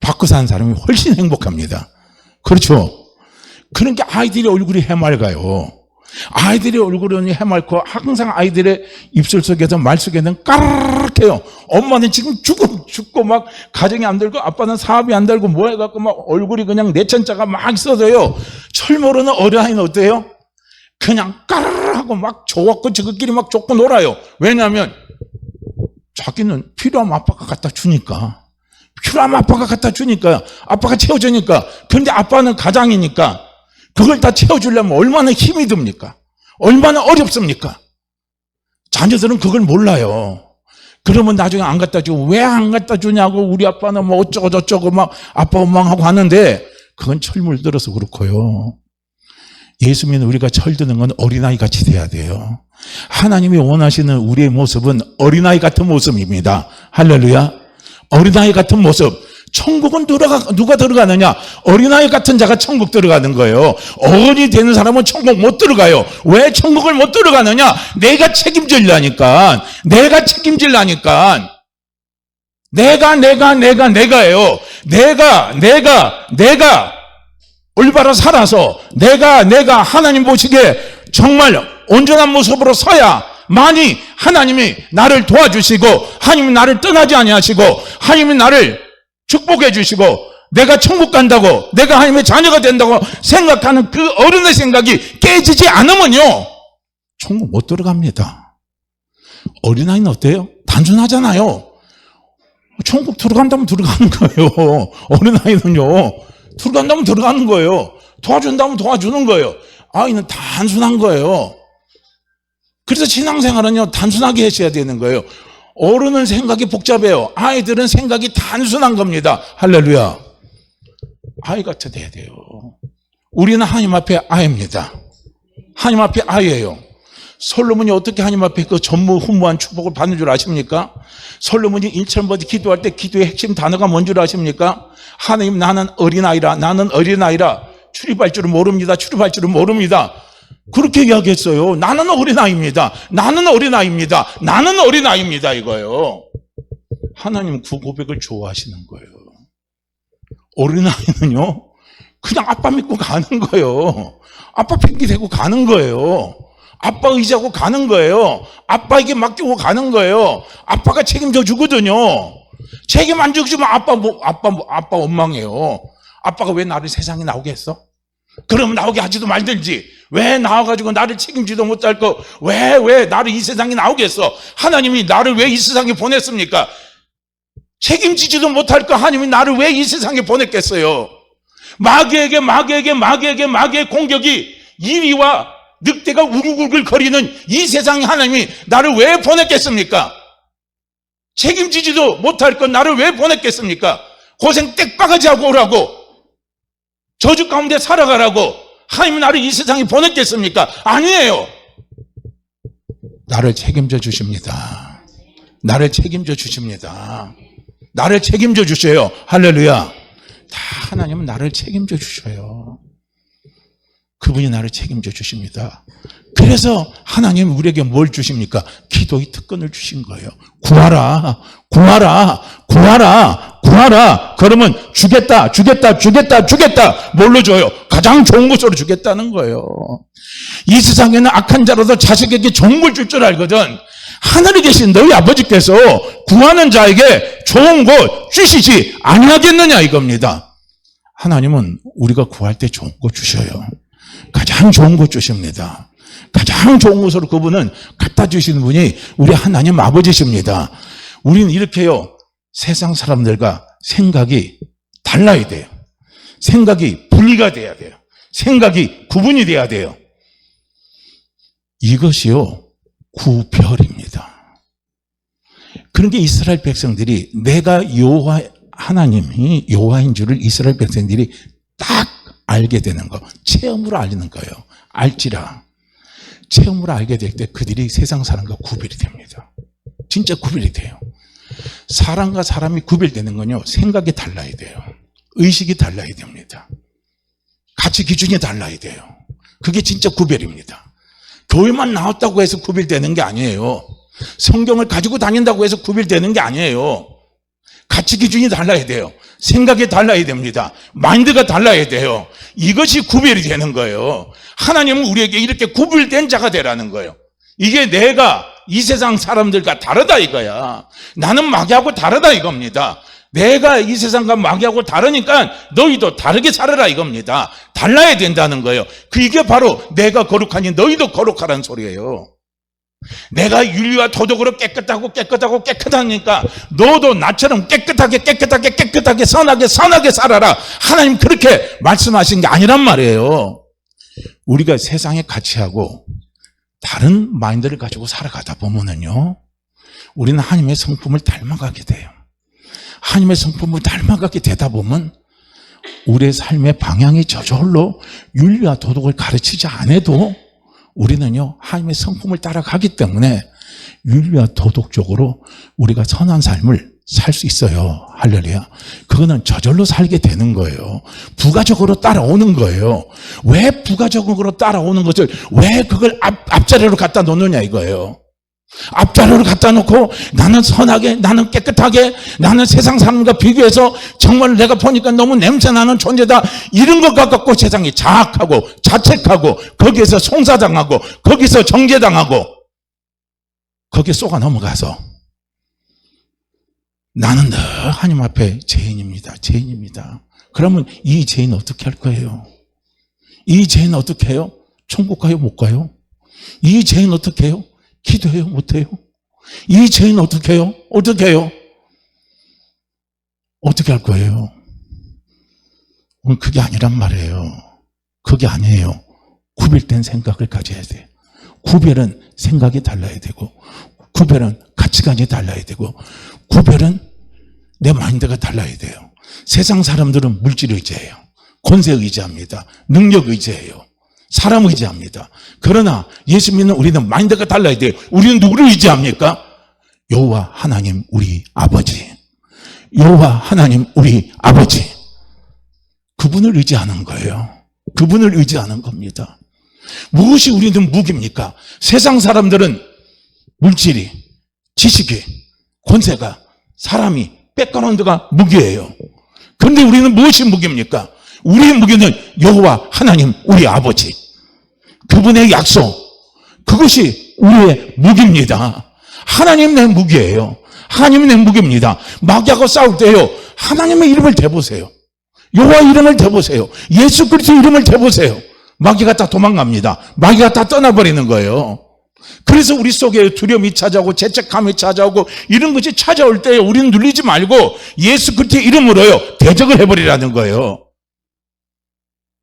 받고 사는 사람이 훨씬 행복합니다. 그렇죠? 그러니까 아이들의 얼굴이 해맑아요. 아이들의 얼굴은 해맑고 항상 아이들의 입술 속에서 말 속에는 까르르해요. 엄마는 지금 죽고 막 가정이 안 되고 아빠는 사업이 안 되고 뭐 해갖고 막 얼굴이 그냥 내천자가 막 써져요. 철모르는 어린아이는 어때요? 그냥 까르르하고 막 좋았고 저것끼리 막 좋고 놀아요. 왜냐하면 자기는 필요하면 아빠가 갖다 주니까. 필요하면 아빠가 갖다 주니까. 아빠가 채워주니까. 그런데 아빠는 가장이니까 그걸 다 채워주려면 얼마나 힘이 듭니까? 얼마나 어렵습니까? 자녀들은 그걸 몰라요. 그러면 나중에 안 갖다 주고 왜 안 갖다 주냐고 우리 아빠는 뭐 어쩌고 저쩌고 막 아빠 원망하고 하는데 그건 철물 들어서 그렇고요. 예수 믿는 우리가 철드는 건 어린아이 같이 돼야 돼요. 하나님이 원하시는 우리의 모습은 어린아이 같은 모습입니다. 할렐루야. 어린아이 같은 모습. 천국은 누가 들어가느냐? 어린아이 같은 자가 천국 들어가는 거예요. 어른이 되는 사람은 천국 못 들어가요. 왜 천국을 못 들어가느냐? 내가 책임질라니까. 내가 책임질라니까. 내가예요. 내가 올바로 살아서 내가 하나님 보시기에 정말 온전한 모습으로 서야 만이 하나님이 나를 도와주시고 하나님이 나를 떠나지 아니하시고 하나님이 나를 축복해 주시고 내가 천국 간다고 내가 하나님의 자녀가 된다고 생각하는 그 어른의 생각이 깨지지 않으면요 천국 못 들어갑니다. 어린아이는 어때요? 단순하잖아요. 천국 들어간다면 들어가는 거예요. 어린아이는요 들어간다면 들어가는 거예요. 도와준다면 도와주는 거예요. 아이는 단순한 거예요. 그래서 신앙생활은요 단순하게 하셔야 되는 거예요. 어른은 생각이 복잡해요. 아이들은 생각이 단순한 겁니다. 할렐루야. 아이같이 돼야 돼요. 우리는 하나님 앞에 아이입니다. 하나님 앞에 아이예요. 솔로몬이 어떻게 하나님 앞에 그 전무후무한 축복을 받는 줄 아십니까? 솔로몬이 일천번째 기도할 때 기도의 핵심 단어가 뭔 줄 아십니까? 하나님 나는 어린아이라 출입할 줄은 모릅니다. 그렇게 이야기했어요. 나는 어린아이입니다. 이거예요. 하나님은 그 고백을 좋아하시는 거예요. 어린아이는요 그냥 아빠 믿고 가는 거예요. 아빠 핑계 대고 가는 거예요. 아빠 의지하고 가는 거예요. 아빠에게 맡기고 가는 거예요. 아빠가 책임져 주거든요. 책임 안 주면 아빠 원망해요. 아빠가 왜 나를 세상에 나오게 했어? 그럼 나오게 하지도 말든지 왜 나와가지고 나를 책임지도 못할 거 왜 나를 이 세상에 나오게 했어? 하나님이 나를 왜 이 세상에 보냈습니까? 책임지지도 못할 거 하나님이 나를 왜 이 세상에 보냈겠어요? 마귀의 공격이 이리와 늑대가 우글우글 거리는 이 세상에 하나님이 나를 왜 보냈겠습니까? 책임지지도 못할 건 나를 왜 보냈겠습니까? 고생 땡바가지 하고 오라고 저주 가운데 살아가라고 하나님이 나를 이 세상에 보냈겠습니까? 아니에요. 나를 책임져 주십니다. 나를 책임져 주셔요. 할렐루야. 다 하나님은 나를 책임져 주셔요. 그분이 나를 책임져 주십니다. 그래서 하나님 우리에게 뭘 주십니까? 기도의 특권을 주신 거예요. 구하라, 구하라, 구하라, 구하라. 그러면 주겠다, 주겠다, 주겠다, 주겠다. 뭘로 줘요? 가장 좋은 것으로 주겠다는 거예요. 이 세상에는 악한 자로도 자식에게 좋은 걸 줄 줄 알거든. 하늘에 계신 너희 아버지께서 구하는 자에게 좋은 것 주시지 아니하겠느냐 이겁니다. 하나님은 우리가 구할 때 좋은 것 주셔요. 가장 좋은 것 주십니다. 가장 좋은 것으로 그분은 갖다 주시는 분이 우리 하나님 아버지십니다. 우리는 이렇게요, 세상 사람들과 생각이 달라야 돼요. 생각이 분리가 돼야 돼요. 생각이 구분이 돼야 돼요. 이것이요, 구별입니다. 그런 게 이스라엘 백성들이 내가 여호와, 하나님이 여호와인 줄을 이스라엘 백성들이 딱 알게 되는 거, 체험으로 알리는 거예요. 알지라. 체험으로 알게 될 때 그들이 세상 사람과 구별이 됩니다. 진짜 구별이 돼요. 사람과 사람이 구별되는 건요, 생각이 달라야 돼요. 의식이 달라야 됩니다. 가치 기준이 달라야 돼요. 그게 진짜 구별입니다. 교회만 나왔다고 해서 구별되는 게 아니에요. 성경을 가지고 다닌다고 해서 구별되는 게 아니에요. 가치 기준이 달라야 돼요. 생각이 달라야 됩니다. 마인드가 달라야 돼요. 이것이 구별이 되는 거예요. 하나님은 우리에게 이렇게 구별된 자가 되라는 거예요. 이게 내가 이 세상 사람들과 다르다 이거야. 나는 마귀하고 다르다 이겁니다. 내가 이 세상과 마귀하고 다르니까 너희도 다르게 살아라 이겁니다. 달라야 된다는 거예요. 이게 바로 내가 거룩하니 너희도 거룩하라는 소리예요. 내가 윤리와 도덕으로 깨끗하니까 너도 나처럼 깨끗하게 선하게 살아라. 하나님 그렇게 말씀하신 게 아니란 말이에요. 우리가 세상의 가치하고 다른 마인드를 가지고 살아가다 보면은요, 우리는 하나님의 성품을 닮아가게 돼요. 하나님의 성품을 닮아가게 되다 보면 우리의 삶의 방향이 저절로 윤리와 도덕을 가르치지 않아도 우리는요, 하나님의 성품을 따라가기 때문에 윤리와 도덕적으로 우리가 선한 삶을 살 수 있어요. 할렐루야. 그거는 저절로 살게 되는 거예요. 부가적으로 따라오는 거예요. 왜 부가적으로 따라오는 것을 왜 그걸 앞자리로 갖다 놓느냐 이거예요. 앞자리로 갖다 놓고 나는 선하게, 나는 깨끗하게, 나는 세상 사람과 비교해서 정말 내가 보니까 너무 냄새나는 존재다, 이런 것 갖고 세상이 자학하고 자책하고 거기에서 송사당하고 거기서 정죄당하고 거기에 쏘가 넘어가서 나는 늘 하나님 앞에 죄인입니다. 그러면 이 죄인 어떻게 할 거예요? 이 죄인 어떻게 해요? 천국 가요? 못 가요? 이 죄인 어떻게 해요? 기도해요? 못해요? 이 죄인 어떻게 해요? 어떻게 해요? 어떻게 할 거예요? 오늘 그게 아니란 말이에요. 그게 아니에요. 구별된 생각을 가져야 돼요. 구별은 생각이 달라야 되고, 구별은 가치관이 달라야 되고, 구별은 내 마인드가 달라야 돼요. 세상 사람들은 물질 의지해요. 권세 의지합니다. 능력 의지해요. 사람 의지합니다. 그러나 예수 믿는 우리는 마인드가 달라야 돼요. 우리는 누구를 의지합니까? 여호와 하나님 우리 아버지. 여호와 하나님 우리 아버지. 그분을 의지하는 거예요. 그분을 의지하는 겁니다. 무엇이 우리는 무기입니까? 세상 사람들은 물질이, 지식이, 권세가, 사람이, 백그라운드가 무기예요. 그런데 우리는 무엇이 무기입니까? 우리의 무기는 여호와 하나님 우리 아버지, 그분의 약속, 그것이 우리의 무기입니다. 하나님 내 무기예요. 하나님 내 무기입니다. 마귀하고 싸울 때요, 하나님의 이름을 대보세요. 여호와 이름을 대보세요. 예수 그리스도 이름을 대보세요. 마귀가 다 도망갑니다. 마귀가 다 떠나버리는 거예요. 그래서 우리 속에 두려움이 찾아오고 죄책감이 찾아오고 이런 것이 찾아올 때 우리는 눌리지 말고 예수 그리스도의 이름으로요 대적을 해버리라는 거예요.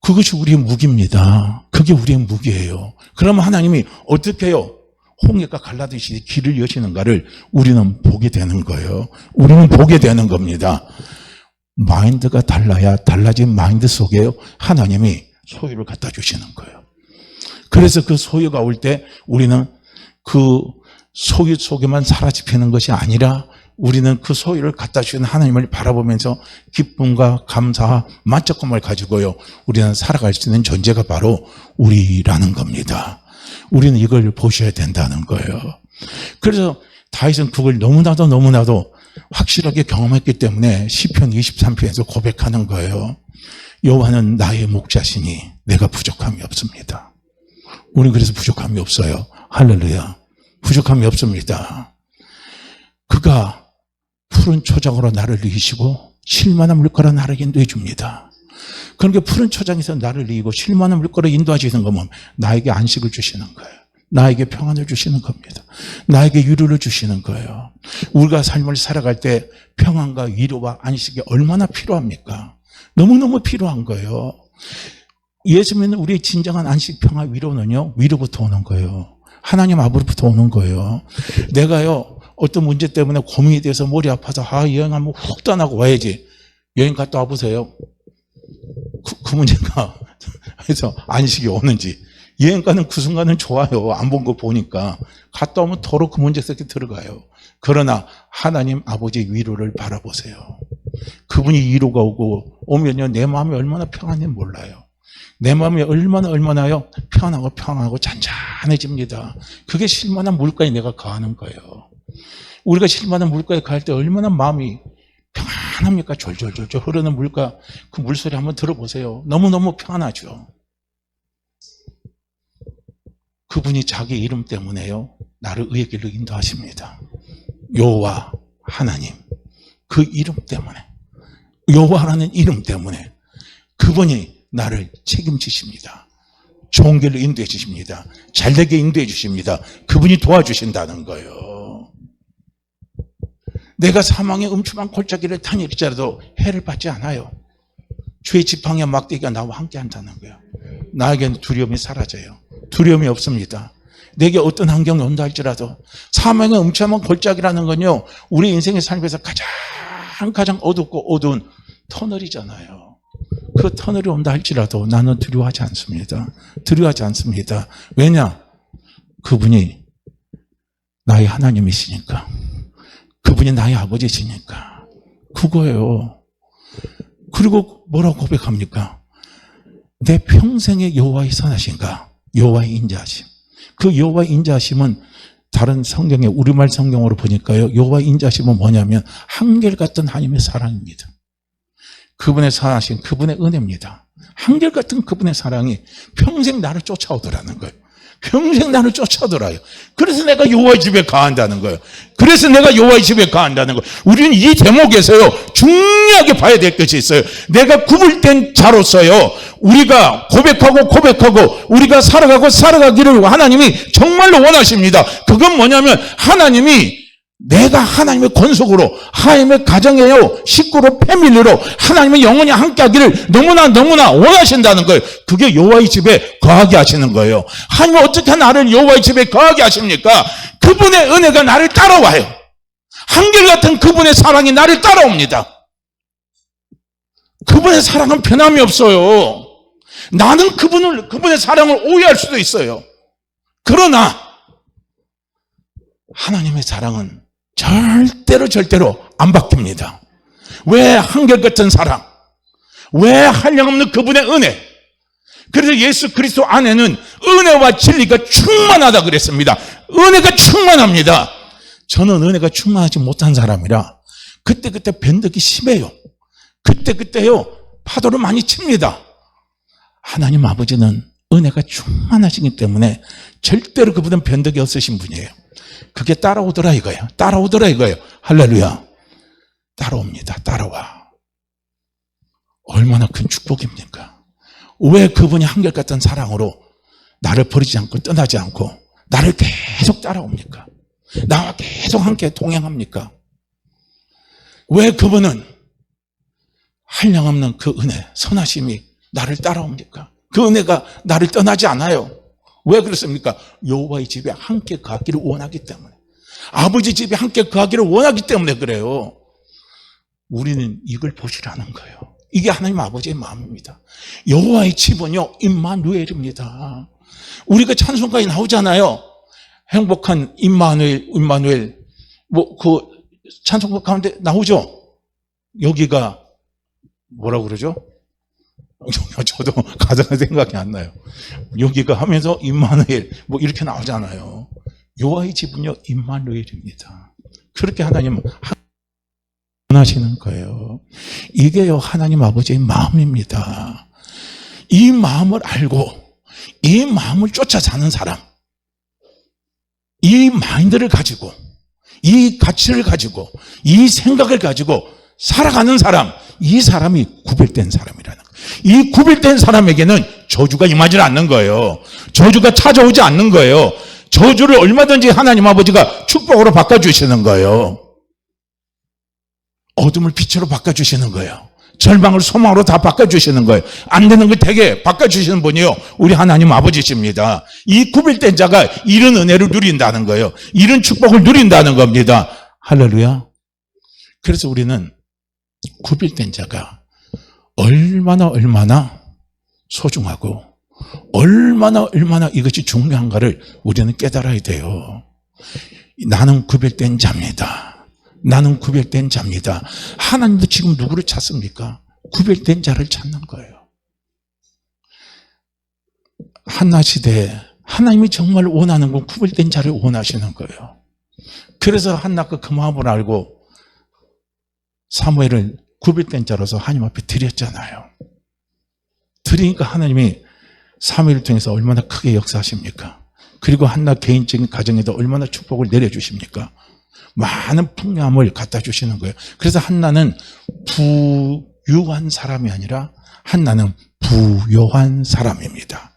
그것이 우리의 무기입니다. 그게 우리의 무기예요. 그러면 하나님이 어떻게 해요? 홍해가 갈라듯이 길을 여시는가를 우리는 보게 되는 거예요. 우리는 보게 되는 겁니다. 마인드가 달라야 달라진 마인드 속에 하나님이 소유를 갖다 주시는 거예요. 그래서 그 소유가 올 때 우리는 그 소유 속에만 사라지는 것이 아니라 우리는 그 소유를 갖다 주신 하나님을 바라보면서 기쁨과 감사와 만족감을 가지고요, 우리는 살아갈 수 있는 존재가 바로 우리라는 겁니다. 우리는 이걸 보셔야 된다는 거예요. 그래서 다윗은 그걸 너무나도 확실하게 경험했기 때문에 시편 23편에서 고백하는 거예요. 여호와는 나의 목자시니 내가 부족함이 없습니다. 우리는 그래서 부족함이 없어요. 할렐루야. 부족함이 없습니다. 그가 푸른 초장으로 나를 이기시고 쉴만한 물가로 나를 인도해 줍니다. 그러니까 푸른 초장에서 나를 이기고 쉴만한 물가로 인도하시는 거면 나에게 안식을 주시는 거예요. 나에게 평안을 주시는 겁니다. 나에게 위로를 주시는 거예요. 우리가 삶을 살아갈 때 평안과 위로와 안식이 얼마나 필요합니까? 너무너무 필요한 거예요. 예수 믿는 우리의 진정한 안식, 평화, 위로는요, 위로부터 오는 거예요. 하나님 앞으로부터 오는 거예요. 내가요, 어떤 문제 때문에 고민이 돼서 머리 아파서, 여행 한번 훅 떠나고 와야지. 여행 갔다 와보세요. 그 문제가, 그래서 안식이 오는지. 여행 가는 그 순간은 좋아요. 안 본 거 보니까. 갔다 오면 더러 그 문제 속에 들어가요. 그러나 하나님 아버지의 위로를 바라보세요. 그분이 위로가 오면요, 내 마음이 얼마나 평안한지 몰라요. 내 마음이 얼마나요? 평안하고 잔잔해집니다. 그게 쉴만한 물가에 내가 거하는 거예요. 우리가 쉴만한 물가에 거할 때 얼마나 마음이 평안합니까? 졸졸졸졸 흐르는 물가, 그 물소리 한번 들어보세요. 너무너무 평안하죠. 그분이 자기 이름 때문에요, 나를 의의 길로 인도하십니다. 여호와 하나님, 그 이름 때문에, 여호와라는 이름 때문에 그분이 나를 책임지십니다. 좋은 길로 인도해 주십니다. 잘되게 인도해 주십니다. 그분이 도와주신다는 거예요. 내가 사망의 음침한 골짜기를 다닐지라도 해를 받지 않아요. 주의 지팡이와 막대기가 나와 함께 한다는 거예요. 나에게는 두려움이 사라져요. 두려움이 없습니다. 내게 어떤 환경이 온다 할지라도 사망의 음침한 골짜기라는 건요, 우리 인생의 삶에서 가장 어둡고 어두운 터널이잖아요. 그 터널이 온다 할지라도 나는 두려워하지 않습니다. 두려워하지 않습니다. 왜냐? 그분이 나의 하나님이시니까. 그분이 나의 아버지시니까. 그거예요. 그리고 뭐라고 고백합니까? 내 평생의 여호와의 선하신가? 여호와의 인자하심. 그 여호와의 인자하심은 다른 성경에, 우리말 성경으로 보니까요, 여호와의 인자하심은 뭐냐면 한결같은 하나님의 사랑입니다. 그분의 선하심, 그분의 은혜입니다. 한결같은 그분의 사랑이 평생 나를 쫓아오더라는 거예요. 평생 나를 쫓아오더라요. 그래서 내가 여호와의 집에 거한다는 거예요. 그래서 내가 여호와의 집에 거한다는 거예요. 우리는 이 대목에서요, 중요하게 봐야 될 것이 있어요. 내가 구불된 자로서요, 우리가 고백하고 우리가 살아가기를 하나님이 정말로 원하십니다. 그건 뭐냐면 하나님이 내가 하나님의 권속으로, 하나님의 가정에요, 식구로, 패밀리로 하나님의 영원히 함께하기를 너무나 원하신다는 거예요. 그게 여호와의 집에 거하게 하시는 거예요. 하나님은 어떻게 나를 여호와의 집에 거하게 하십니까? 그분의 은혜가 나를 따라와요. 한결같은 그분의 사랑이 나를 따라옵니다. 그분의 사랑은 변함이 없어요. 나는 그분의 사랑을 오해할 수도 있어요. 그러나 하나님의 사랑은 절대로 안 바뀝니다. 왜 한결같은 사랑? 왜 한량없는 그분의 은혜? 그래서 예수 그리스도 안에는 은혜와 진리가 충만하다 그랬습니다. 은혜가 충만합니다. 저는 은혜가 충만하지 못한 사람이라 그때 변덕이 심해요. 그때요 파도를 많이 칩니다. 하나님 아버지는 은혜가 충만하시기 때문에 절대로 그분은 변덕이 없으신 분이에요. 그게 따라오더라 이거예요. 할렐루야. 따라옵니다. 따라와. 얼마나 큰 축복입니까? 왜 그분이 한결같은 사랑으로 나를 버리지 않고 떠나지 않고 나를 계속 따라옵니까? 나와 계속 함께 동행합니까? 왜 그분은 한량없는 그 은혜, 선하심이 나를 따라옵니까? 그 은혜가 나를 떠나지 않아요. 왜 그렇습니까? 여호와의 집에 함께 거하기를 원하기 때문에, 아버지 집에 함께 거하기를 원하기 때문에 그래요. 우리는 이걸 보시라는 거예요. 이게 하나님 아버지의 마음입니다. 여호와의 집은요, 임마누엘입니다. 우리가 찬송가에 나오잖아요. 행복한 임마누엘. 그 찬송가 가운데 나오죠. 여기가 뭐라고 그러죠? 저도 가사가 생각이 안 나요. 여기가 하면서 임마누엘 뭐 이렇게 나오잖아요. 여호와의 집은요 임마누엘입니다. 그렇게 하나님은 원하시는 거예요. 이게요 하나님 아버지의 마음입니다. 이 마음을 알고 이 마음을 쫓아 사는 사람, 이 마인드를 가지고 이 가치를 가지고 이 생각을 가지고 살아가는 사람, 이 사람이 구별된 사람이라는 거예요. 이 구별된 사람에게는 저주가 임하지 않는 거예요. 저주가 찾아오지 않는 거예요. 저주를 얼마든지 하나님 아버지가 축복으로 바꿔주시는 거예요. 어둠을 빛으로 바꿔주시는 거예요. 절망을 소망으로 다 바꿔주시는 거예요. 안 되는 걸 되게 바꿔주시는 분이요 우리 하나님 아버지십니다. 이 구별된 자가 이런 은혜를 누린다는 거예요. 이런 축복을 누린다는 겁니다. 할렐루야. 그래서 우리는 구별된 자가 얼마나 소중하고 얼마나 이것이 중요한가를 우리는 깨달아야 돼요. 나는 구별된 자입니다. 나는 구별된 자입니다. 하나님도 지금 누구를 찾습니까? 구별된 자를 찾는 거예요. 한나 시대에 하나님이 정말 원하는 건 구별된 자를 원하시는 거예요. 그래서 한나가 그 마음을 알고 사무엘을 구별된 자로서 하나님 앞에 드렸잖아요. 드리니까 하나님이 사무엘을 통해서 얼마나 크게 역사하십니까? 그리고 한나 개인적인 가정에도 얼마나 축복을 내려주십니까? 많은 풍요함을 갖다 주시는 거예요. 그래서 한나는 부유한 사람이 아니라 한나는 부요한 사람입니다.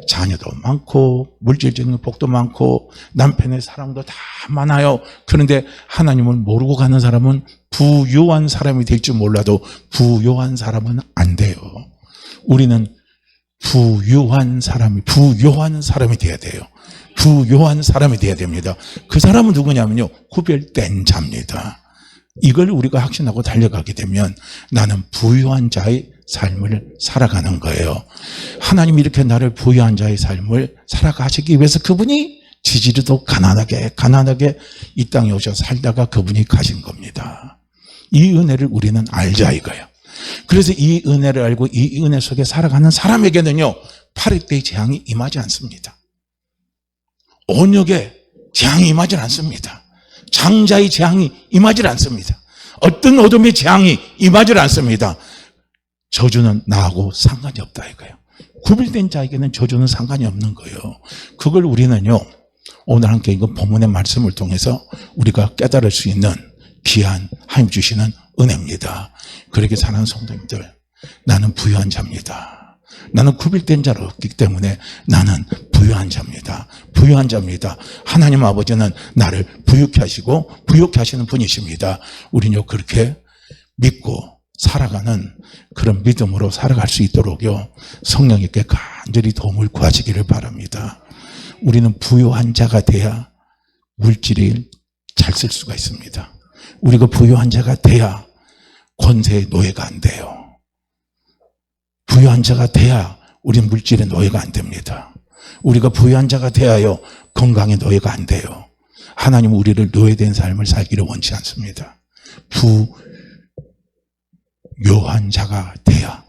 자녀도 많고 물질적인 복도 많고 남편의 사랑도 다 많아요. 그런데 하나님을 모르고 가는 사람은 부유한 사람이 될 줄 몰라도 부요한 사람은 안 돼요. 우리는 부유한 사람이 돼야 돼요. 부요한 사람이 돼야 됩니다. 그 사람은 누구냐면요 구별된 자입니다. 이걸 우리가 확신하고 달려가게 되면 나는 부유한 자의 삶을 살아가는 거예요. 하나님이 이렇게 나를 부유한 자의 삶을 살아가시기 위해서 그분이 지지리도 가난하게 이 땅에 오셔 살다가 그분이 가신 겁니다. 이 은혜를 우리는 알자 이거예요. 그래서 이 은혜를 알고 이 은혜 속에 살아가는 사람에게는요 파리떼의 재앙이 임하지 않습니다. 온역의 재앙이 임하지 않습니다. 장자의 재앙이 임하지 않습니다. 어떤 어둠의 재앙이 임하지 않습니다. 저주는 나하고 상관이 없다 이거예요. 구별된 자에게는 저주는 상관이 없는 거예요. 그걸 우리는요 오늘 함께 이거 본문의 말씀을 통해서 우리가 깨달을 수 있는 귀한 하나님 주시는 은혜입니다. 그렇게 사는 성도님들, 나는 부유한 자입니다. 나는 구별된 자로 없기 때문에 나는 부유한 자입니다. 부유한 자입니다. 하나님 아버지는 나를 부유케 하시고 부유케 하시는 분이십니다. 우리는 그렇게 믿고 살아가는 그런 믿음으로 살아갈 수 있도록요 성령님께 간절히 도움을 구하시기를 바랍니다. 우리는 부유한 자가 돼야 물질을 잘 쓸 수가 있습니다. 우리가 부유한 자가 돼야 권세의 노예가 안 돼요. 부유한 자가 돼야 우리는 물질의 노예가 안 됩니다. 우리가 부유한 자가 돼야요 건강의 노예가 안 돼요. 하나님은 우리를 노예된 삶을 살기를 원치 않습니다. 부요한 자가 돼야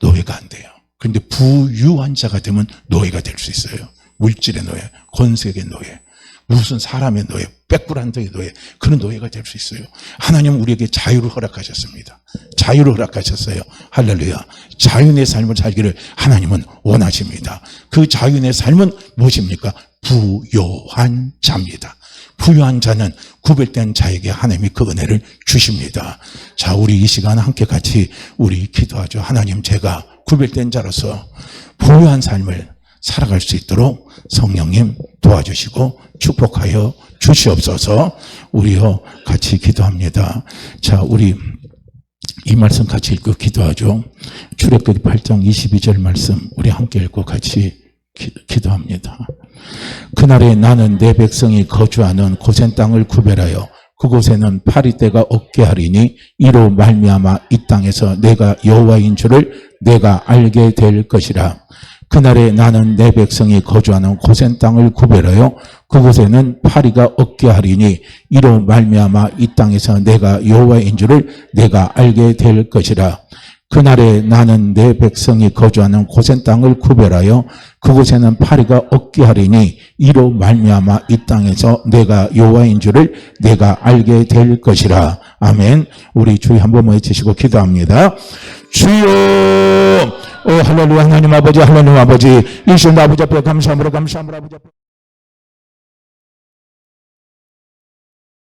노예가 안 돼요. 그런데 부유한 자가 되면 노예가 될 수 있어요. 물질의 노예, 권세의 노예, 무슨 사람의 노예, 백불안도의 노예, 그런 노예가 될 수 있어요. 하나님은 우리에게 자유를 허락하셨습니다. 자유를 허락하셨어요. 할렐루야. 자유의 삶을 살기를 하나님은 원하십니다. 그 자유의 삶은 무엇입니까? 부요한 자입니다. 부유한 자는 구별된 자에게 하나님이 그 은혜를 주십니다. 자, 우리 이 시간 함께 같이 우리 기도하죠. 하나님, 제가 구별된 자로서 부유한 삶을 살아갈 수 있도록 성령님 도와주시고 축복하여 주시옵소서. 우리요 같이 기도합니다. 자, 우리 이 말씀 같이 읽고 기도하죠. 출애굽기 8장 22절 말씀 우리 함께 읽고 같이 기도합니다. 그날에 나는 내 백성이 거주하는 고센 땅을 구별하여 그곳에는 파리떼가 없게 하리니 이로 말미암아 이 땅에서 내가 여호와인 줄을 내가 알게 될 것이라. 그날에 나는 내 백성이 거주하는 고센 땅을 구별하여 그곳에는 파리가 없게 하리니 이로 말미암아 이 땅에서 내가 여호와인 줄을 내가 알게 될 것이라. 그날에 나는 내 백성이 거주하는 고센 땅을 구별하여 그곳에는 파리가 없게 하리니 이로 말미암아 이 땅에서 내가 여호와인 줄을 내가 알게 될 것이라. 아멘. 우리 주의 한번 외치시고 기도합니다. 주여, 할렐루야. 하나님 아버지, 하나님 아버지, 이 시간 아버지 앞에 감사함으로 아버지 앞에